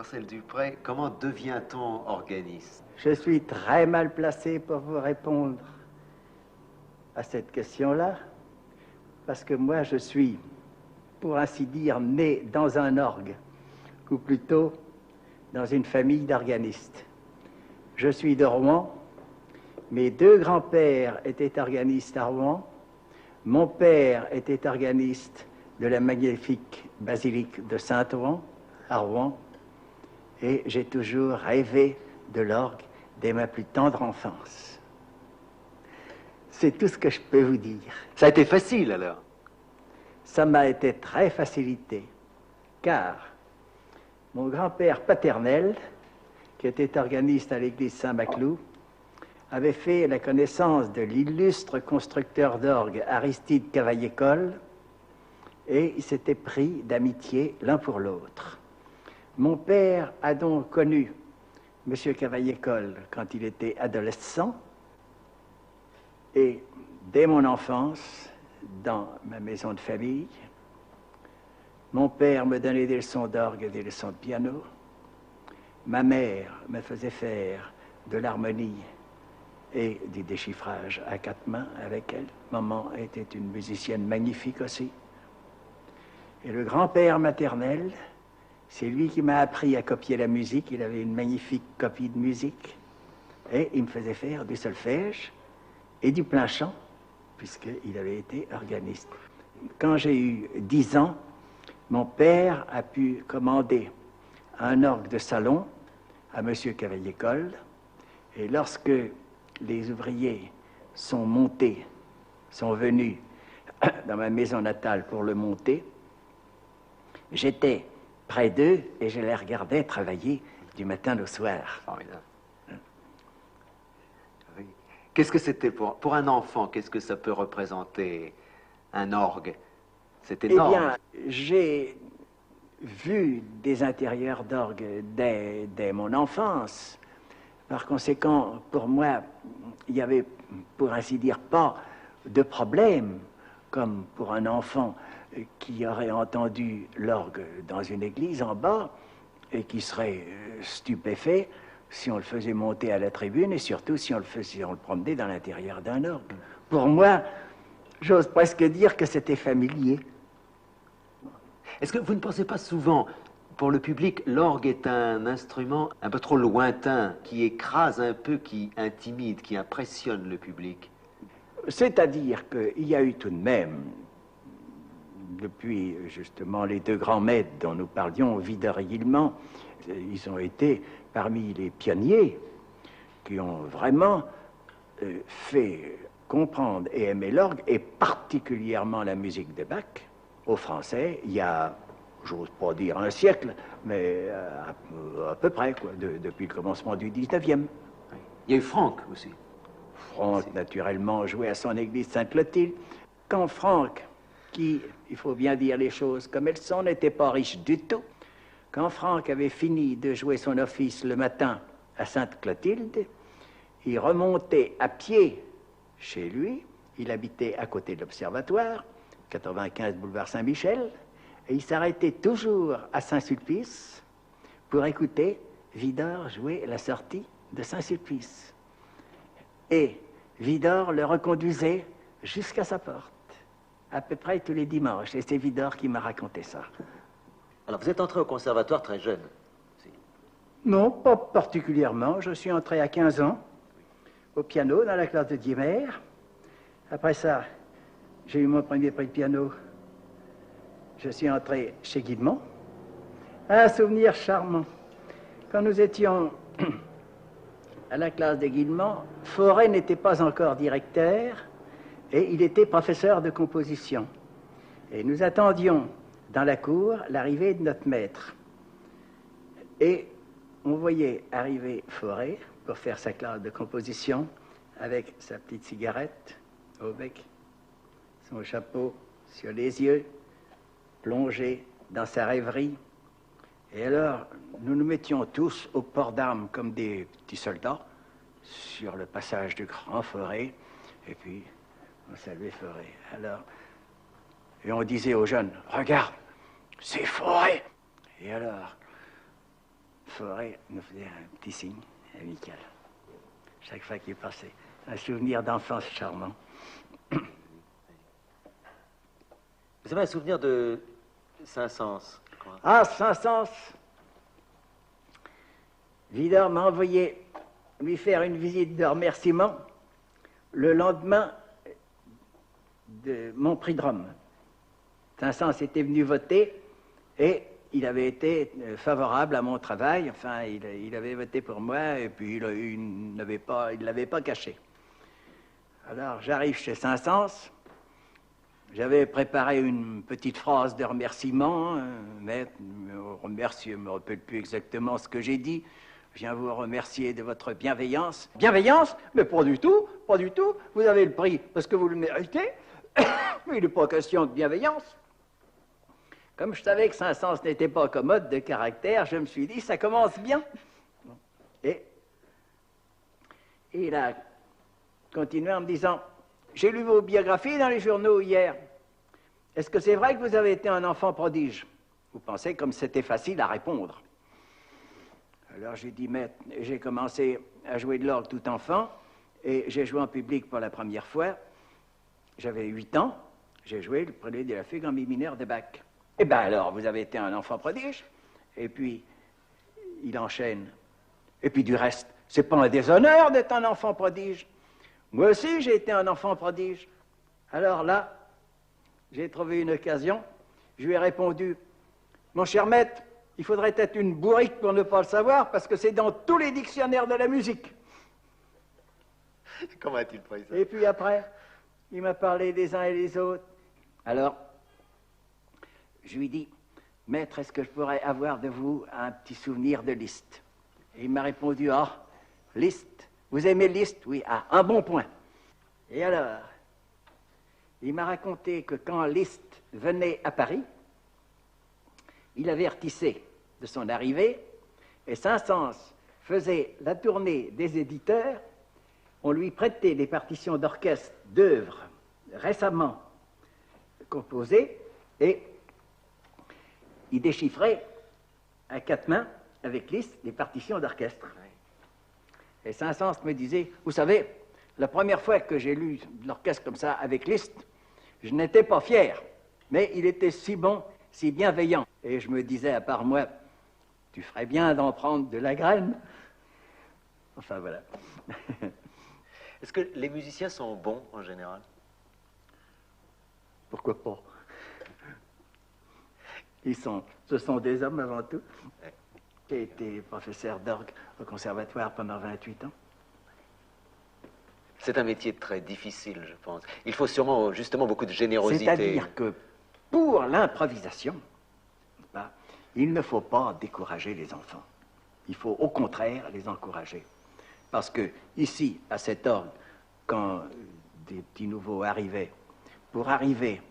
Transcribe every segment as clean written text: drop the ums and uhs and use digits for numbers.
Marcel Dupré, comment devient-on organiste? Je suis très mal placé pour vous répondre à cette question-là, parce que moi, je suis, pour ainsi dire, né dans un orgue, ou plutôt dans une famille d'organistes. Je suis de Rouen, mes deux grands-pères étaient organistes à Rouen, mon père était organiste de la magnifique basilique de Saint-Ouen, à Rouen, et j'ai toujours rêvé de l'orgue dès ma plus tendre enfance. C'est tout ce que je peux vous dire. Ça a été facile, alors? Ça m'a été très facilité, car mon grand-père paternel, qui était organiste à l'église Saint-Maclou, avait fait la connaissance de l'illustre constructeur d'orgue Aristide Cavaillé-Coll, et ils s'étaient pris d'amitié l'un pour l'autre. Mon père a donc connu M. Cavaillé-Coll quand il était adolescent, et dès mon enfance, dans ma maison de famille, mon père me donnait des leçons d'orgue et des leçons de piano. Ma mère me faisait faire de l'harmonie et du déchiffrage à quatre mains avec elle. Maman était une musicienne magnifique aussi. Et le grand-père maternel, c'est lui qui m'a appris à copier la musique. Il avait une magnifique copie de musique. Et il me faisait faire du solfège et du plein chant, puisqu'il avait été organiste. Quand j'ai eu 10 ans, mon père a pu commander un orgue de salon à M. Cavaillé-Coll. Et lorsque les ouvriers sont venus dans ma maison natale pour le monter, j'étais près d'eux et je les regardais travailler du matin au soir. Formidable. Oui. Qu'est-ce que c'était pour un enfant? Qu'est-ce que ça peut représenter, un orgue? C'est énorme. Eh bien, j'ai vu des intérieurs d'orgue dès mon enfance. Par conséquent, pour moi, il n'y avait, pour ainsi dire, pas de problème, comme pour un enfant qui aurait entendu l'orgue dans une église en bas et qui serait stupéfait si on le faisait monter à la tribune et surtout si on le promenait dans l'intérieur d'un orgue. Pour moi, j'ose presque dire que c'était familier. Est-ce que vous ne pensez pas souvent, pour le public, l'orgue est un instrument un peu trop lointain, qui écrase un peu, qui intimide, qui impressionne le public? C'est-à-dire qu'il y a eu tout de même, depuis justement les deux grands maîtres dont nous parlions, Widor et Guilmant, ils ont été parmi les pionniers qui ont vraiment fait comprendre et aimer l'orgue, et particulièrement la musique de Bach, aux Français, il y a, j'ose pas dire un siècle, mais à peu près, quoi, depuis le commencement du 19e. Oui. Il y a eu Franck aussi. Franck, naturellement, jouait à son église Sainte-Clotilde. Quand Franck, qui, il faut bien dire les choses comme elles sont, n'était pas riche du tout, quand Franck avait fini de jouer son office le matin à Sainte-Clotilde, il remontait à pied chez lui. Il habitait à côté de l'Observatoire, 95 boulevard Saint-Michel, et il s'arrêtait toujours à Saint-Sulpice pour écouter Widor jouer la sortie de Saint-Sulpice. Et Widor le reconduisait jusqu'à sa porte, à peu près tous les dimanches, et c'est Widor qui m'a raconté ça. Alors vous êtes entré au conservatoire très jeune? Non, pas particulièrement. Je suis entré à 15 ans au piano dans la classe de Diemer. Après ça, j'ai eu mon premier prix de piano. Je suis entré chez Guilmant. Un souvenir charmant. Quand nous étions à la classe de Guilmant, Fauré n'était pas encore directeur et il était professeur de composition. Et nous attendions dans la cour l'arrivée de notre maître. Et on voyait arriver Fauré pour faire sa classe de composition avec sa petite cigarette au bec, son chapeau sur les yeux, plongé dans sa rêverie. Et alors, nous nous mettions tous au port d'armes comme des petits soldats sur le passage du grand Fauré, et puis on saluait Fauré. Alors, et on disait aux jeunes, regarde, c'est Fauré. Et alors, Forêt nous faisait un petit signe amical. Chaque fois qu'il passait. Un souvenir d'enfance charmant. Vous avez un souvenir de Saint-Saëns, je crois. Ah, Saint-Saëns. Vidor m'a envoyé lui faire une visite de remerciement le lendemain de mon prix de Rome. Saint-Saëns était venu voter et il avait été favorable à mon travail. Enfin, il avait voté pour moi et puis il ne l'avait pas caché. Alors, j'arrive chez Saint-Saëns. J'avais préparé une petite phrase de remerciement, mais je ne me rappelle plus exactement ce que j'ai dit. Je viens vous remercier de votre bienveillance. Bienveillance? Mais pas du tout, pas du tout. Vous avez le prix parce que vous le méritez. Mais il n'est pas question de bienveillance. Comme je savais que Saint-Saëns n'était pas commode de caractère, je me suis dit, ça commence bien. Et il a continué en me disant, j'ai lu vos biographies dans les journaux hier. Est-ce que c'est vrai que vous avez été un enfant prodige? Vous pensez comme c'était facile à répondre. Alors j'ai dit, mais j'ai commencé à jouer de l'orgue tout enfant, et j'ai joué en public pour la première fois. J'avais 8 ans, j'ai joué le prélude de la fugue en mi mineur de Bach. Eh bien alors, vous avez été un enfant prodige. Et puis, il enchaîne. Et puis du reste, c'est pas un déshonneur d'être un enfant prodige. Moi aussi, j'ai été un enfant prodige. Alors là, j'ai trouvé une occasion. Je lui ai répondu, mon cher maître, il faudrait être une bourrique pour ne pas le savoir, parce que c'est dans tous les dictionnaires de la musique. Comment a-t-il pris ça? Et puis après, il m'a parlé des uns et des autres. Alors, je lui dis, maître, est-ce que je pourrais avoir de vous un petit souvenir de Liszt? Et il m'a répondu, ah, Liszt, vous aimez Liszt? Oui, ah, un bon point. Et alors, il m'a raconté que quand Liszt venait à Paris, il avertissait de son arrivée, et Saint-Saëns faisait la tournée des éditeurs. On lui prêtait des partitions d'orchestre d'œuvres récemment composées, et il déchiffrait à 4 mains, avec Liszt, les partitions d'orchestre. Et Saint-Saëns me disait, vous savez, la première fois que j'ai lu l'orchestre comme ça avec Liszt, je n'étais pas fier, mais il était si bon, si bienveillant. Et je me disais à part moi, tu ferais bien d'en prendre de la graine. Enfin voilà. Est-ce que les musiciens sont bons en général? Pourquoi pas? Ce sont des hommes avant tout. J'ai été professeur d'orgue au conservatoire pendant 28 ans. C'est un métier très difficile, je pense. Il faut sûrement, justement, beaucoup de générosité. C'est-à-dire que pour l'improvisation, il ne faut pas décourager les enfants. Il faut au contraire les encourager. Parce que ici, à cet orgue, quand des petits nouveaux arrivaient, pour arriver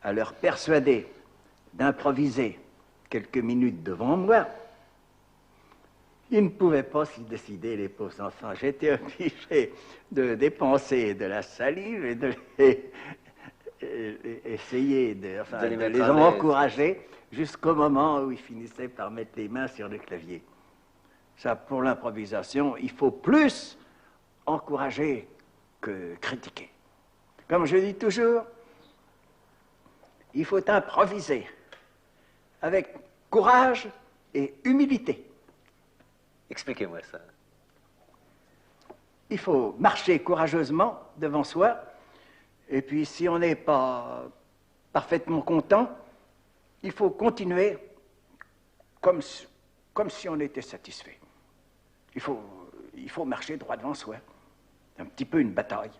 à leur persuader d'improviser quelques minutes devant moi, ils ne pouvaient pas s'y décider, les pauvres enfants. J'étais obligé de dépenser de la salive et de essayer de les encourager jusqu'au moment où ils finissaient par mettre les mains sur le clavier. Ça, pour l'improvisation, il faut plus encourager que critiquer. Comme je dis toujours, il faut improviser avec courage et humilité. Expliquez-moi ça. Il faut marcher courageusement devant soi, et puis si on n'est pas parfaitement content, il faut continuer comme si on était satisfait. Il faut marcher droit devant soi. Un petit peu une bataille.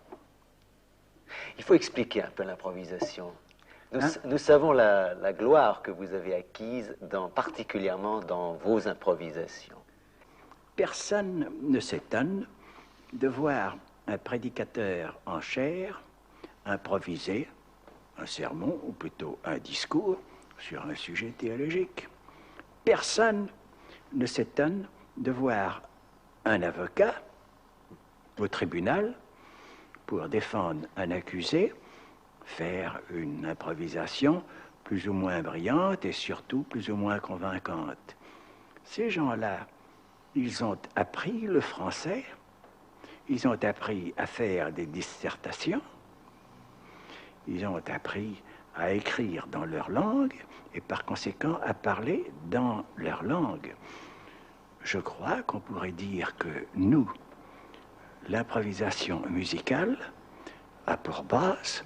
Il faut expliquer un peu l'improvisation. Nous savons la gloire que vous avez acquise, particulièrement dans vos improvisations. Personne ne s'étonne de voir un prédicateur en chair improviser un sermon, ou plutôt un discours, sur un sujet théologique. Personne ne s'étonne de voir un avocat au tribunal, pour défendre un accusé, faire une improvisation plus ou moins brillante et surtout plus ou moins convaincante. Ces gens-là Ils ont appris le français, ils ont appris à faire des dissertations, ils ont appris à écrire dans leur langue et par conséquent à parler dans leur langue. Je crois qu'on pourrait dire que nous, l'improvisation musicale a pour base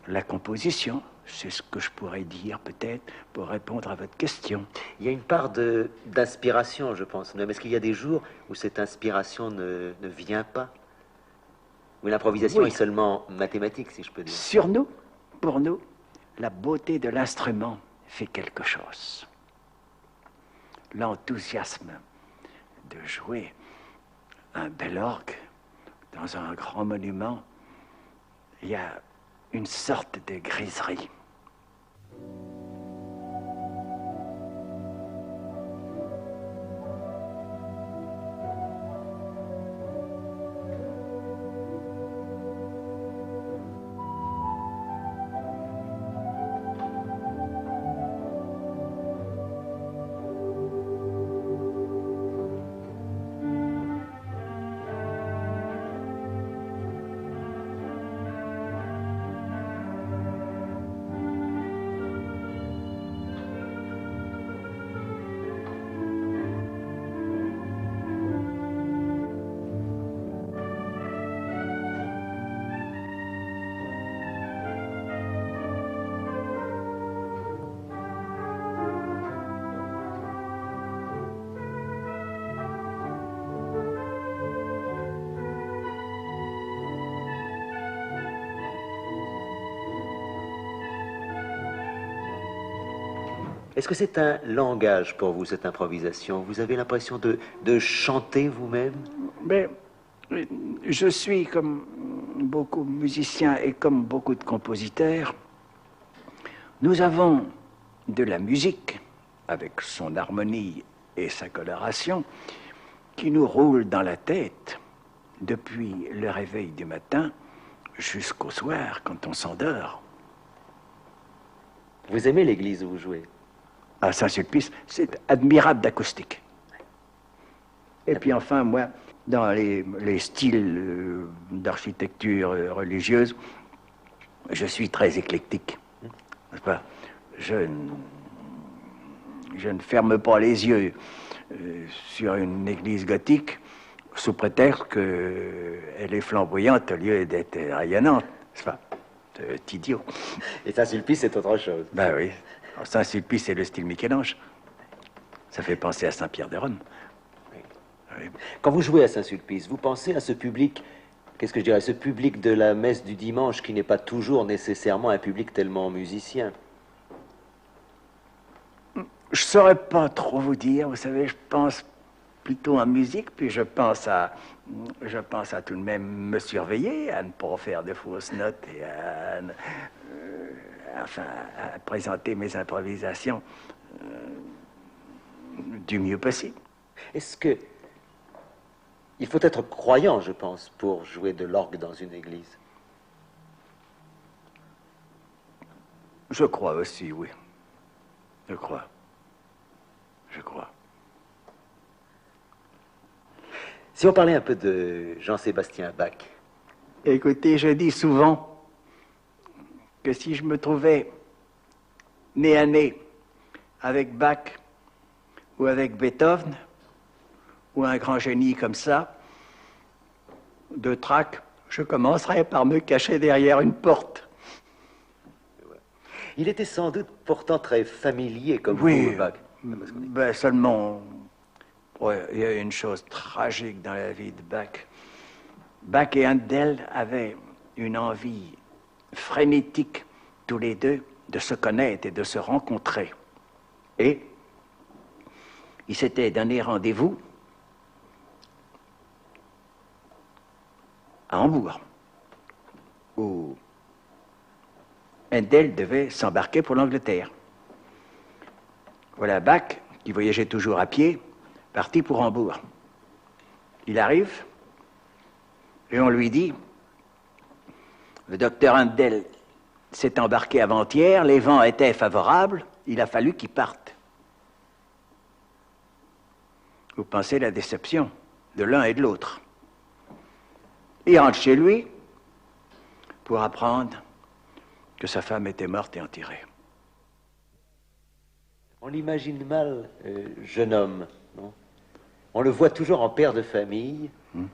la composition. C'est ce que je pourrais dire peut-être pour répondre à votre question. Il y a une part d'inspiration, je pense. Mais est-ce qu'il y a des jours où cette inspiration ne vient pas? Où l'improvisation Oui. est seulement mathématique, si je peux dire? Sur nous, pour nous, la beauté de l'instrument fait quelque chose. L'enthousiasme de jouer un bel orgue dans un grand monument, il y a une sorte de griserie. Est-ce que c'est un langage pour vous, cette improvisation? Vous avez l'impression de chanter vous-même? Mais je suis comme beaucoup de musiciens et comme beaucoup de compositeurs. Nous avons de la musique, avec son harmonie et sa coloration, qui nous roule dans la tête depuis le réveil du matin jusqu'au soir quand on s'endort. Vous aimez l'église où vous jouez? À Saint-Sulpice, c'est admirable d'acoustique. Et puis enfin, moi, dans les styles d'architecture religieuse, je suis très éclectique. N'est-ce pas? Je ne ferme pas les yeux sur une église gothique sous prétexte qu'elle est flamboyante au lieu d'être rayonnante. N'est-ce pas? C'est idiot. Et Saint-Sulpice, c'est autre chose. Ben oui. Saint-Sulpice, c'est le style Michel-Ange. Ça fait penser à Saint-Pierre de Rome. Oui. Oui. Quand vous jouez à Saint-Sulpice, vous pensez à ce public, qu'est-ce que je dirais, ce public de la messe du dimanche qui n'est pas toujours nécessairement un public tellement musicien? Je ne saurais pas trop vous dire. Vous savez, je pense plutôt en musique, puis je pense à tout de même me surveiller, à ne pas faire de fausses notes et à présenter mes improvisations du mieux possible. Est-ce que il faut être croyant, je pense, pour jouer de l'orgue dans une église? Je crois aussi, oui. Je crois. Si on parlait un peu de Jean-Sébastien Bach. Écoutez, je dis souvent que si je me trouvais nez à nez avec Bach ou avec Beethoven ou un grand génie comme ça, de trac, je commencerais par me cacher derrière une porte. Il était sans doute pourtant très familier comme Oui, vous, Bach. Ben seulement, ouais, il y a une chose tragique dans la vie de Bach. Bach et Handel avaient une envie frénétique, tous les deux, de se connaître et de se rencontrer. Et ils s'étaient donné rendez-vous à Hambourg, où Handel devait s'embarquer pour l'Angleterre. Voilà Bach, qui voyageait toujours à pied, parti pour Hambourg. Il arrive, et on lui dit, le docteur Handel s'est embarqué avant-hier, les vents étaient favorables, il a fallu qu'il parte. vous pensez la déception de l'un et de l'autre. Il rentre chez lui pour apprendre que sa femme était morte et enterrée. On l'imagine mal, jeune homme, non? On le voit toujours en père de famille,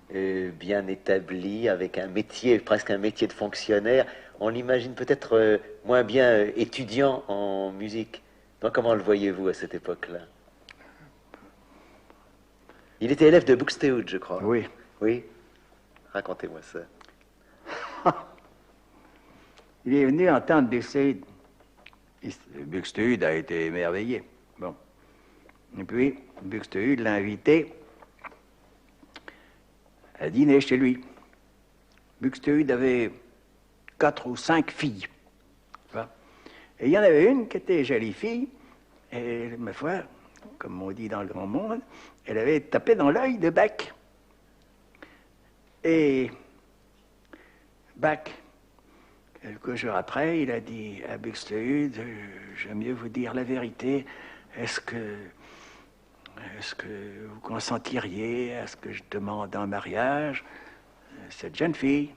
bien établi, avec un métier, presque un métier de fonctionnaire. On l'imagine peut-être moins bien étudiant en musique. Donc, comment le voyez-vous à cette époque-là? Il était élève de Buxtehude, je crois. Oui. Oui. Racontez-moi ça. Il est venu entendre Buxtehude. Buxtehude a été émerveillé. Bon. Et puis, Buxtehude l'a invité à dîner chez lui. Buxtehude avait 4 ou 5 filles. Et il y en avait une qui était jolie fille, et ma foi, comme on dit dans le grand monde, elle avait tapé dans l'œil de Bach. Et Bach, quelques jours après, il a dit à Buxtehude, j'aime mieux vous dire la vérité, est-ce que vous consentiriez à ce que je demande en mariage cette jeune fille?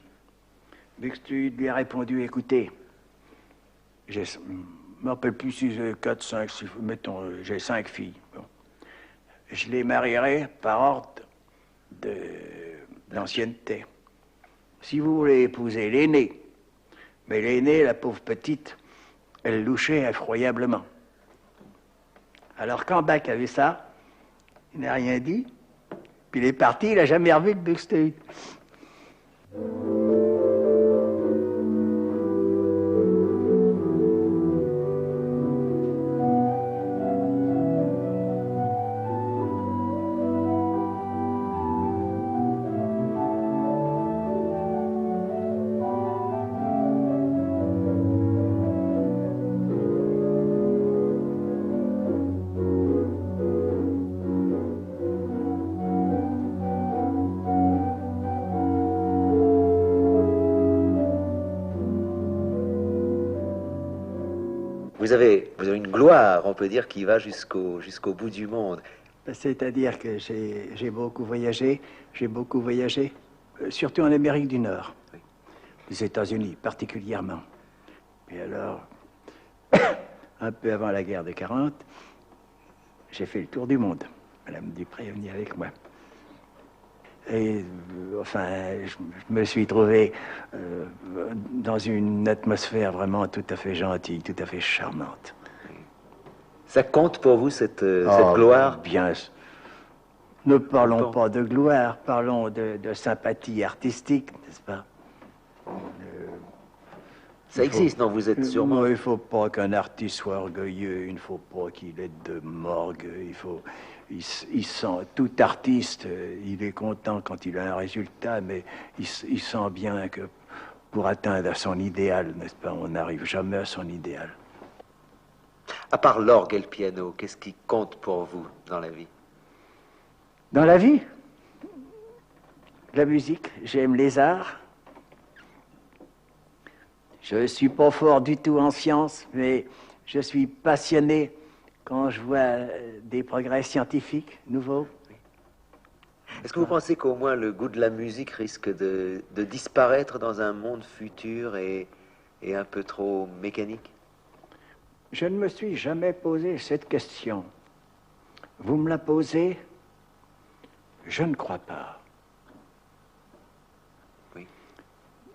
Buxtehude lui a répondu, écoutez, je ne me rappelle plus si j'ai 4, 5, 6, mettons, j'ai 5 filles. Bon. Je les marierai par ordre d'ancienneté. Si vous voulez épouser l'aînée, mais l'aînée, la pauvre petite, elle louchait effroyablement. Alors quand Bach a vu ça, il n'a rien dit, puis il est parti, il n'a jamais revu de Buxtehude. Vous avez une gloire, on peut dire, qui va jusqu'au bout du monde. C'est-à-dire que j'ai beaucoup voyagé, surtout en Amérique du Nord, oui. Les États-Unis particulièrement. Et alors, un peu avant la guerre de 40, j'ai fait le tour du monde. Madame Dupré est venue avec moi. Et enfin, je me suis trouvé dans une atmosphère vraiment tout à fait gentille, tout à fait charmante. Ça compte pour vous, cette gloire? Bien. Ne parlons pas de gloire, parlons de sympathie artistique, n'est-ce pas? Ça existe, non? Vous êtes sûrement... Il ne faut pas qu'un artiste soit orgueilleux, il ne faut pas qu'il ait de morgue, il sent, tout artiste, il est content quand il a un résultat, mais il sent bien que pour atteindre son idéal, n'est-ce pas, on n'arrive jamais à son idéal. À part l'orgue et le piano, qu'est-ce qui compte pour vous dans la vie? Dans la vie, la musique, j'aime les arts. Je ne suis pas fort du tout en sciences, mais je suis passionné quand je vois des progrès scientifiques nouveaux. Est-ce que vous pensez qu'au moins le goût de la musique risque de disparaître dans un monde futur et un peu trop mécanique? Je ne me suis jamais posé cette question. Vous me la posez? Je ne crois pas. Oui.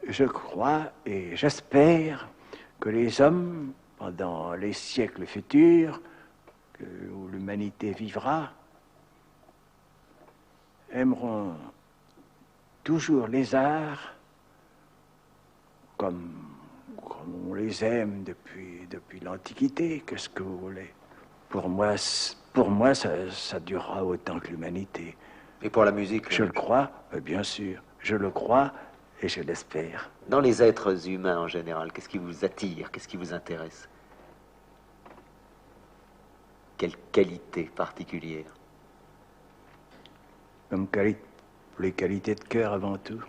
Je crois et j'espère que les hommes, pendant les siècles futurs, où l'humanité vivra, aimeront toujours les arts comme on les aime depuis l'Antiquité. Qu'est-ce que vous voulez? Pour moi, ça durera autant que l'humanité. Et pour la musique? Je le crois, bien sûr. Je le crois et je l'espère. Dans les êtres humains en général, qu'est-ce qui vous attire? Qu'est-ce qui vous intéresse? Quelle qualité particulière? Comme les qualités de cœur avant tout.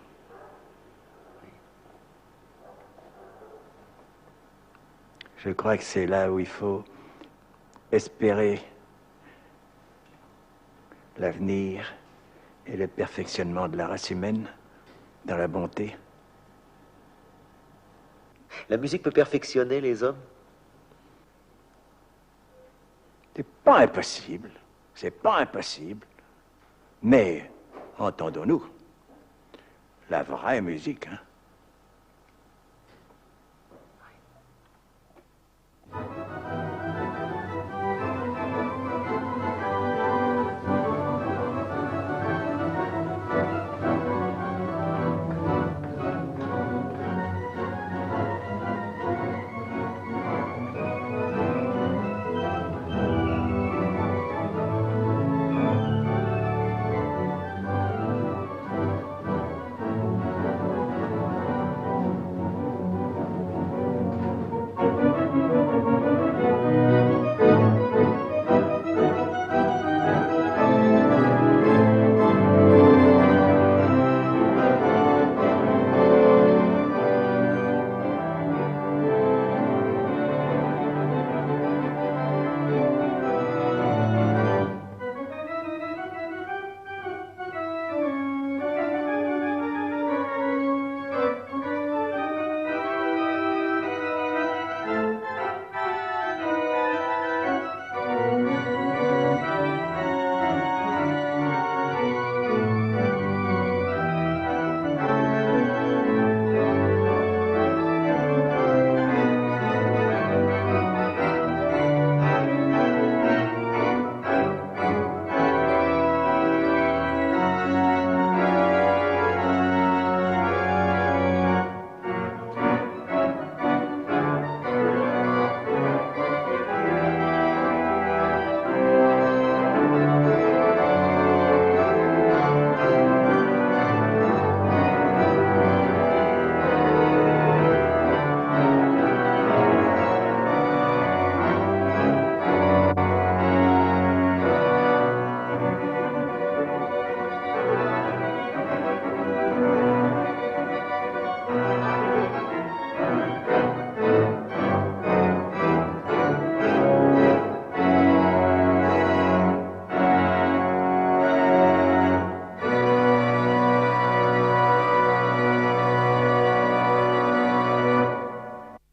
Je crois que c'est là où il faut espérer l'avenir et le perfectionnement de la race humaine dans la bonté. La musique peut perfectionner les hommes? C'est pas impossible. C'est pas impossible. Mais, entendons-nous, la vraie musique, hein,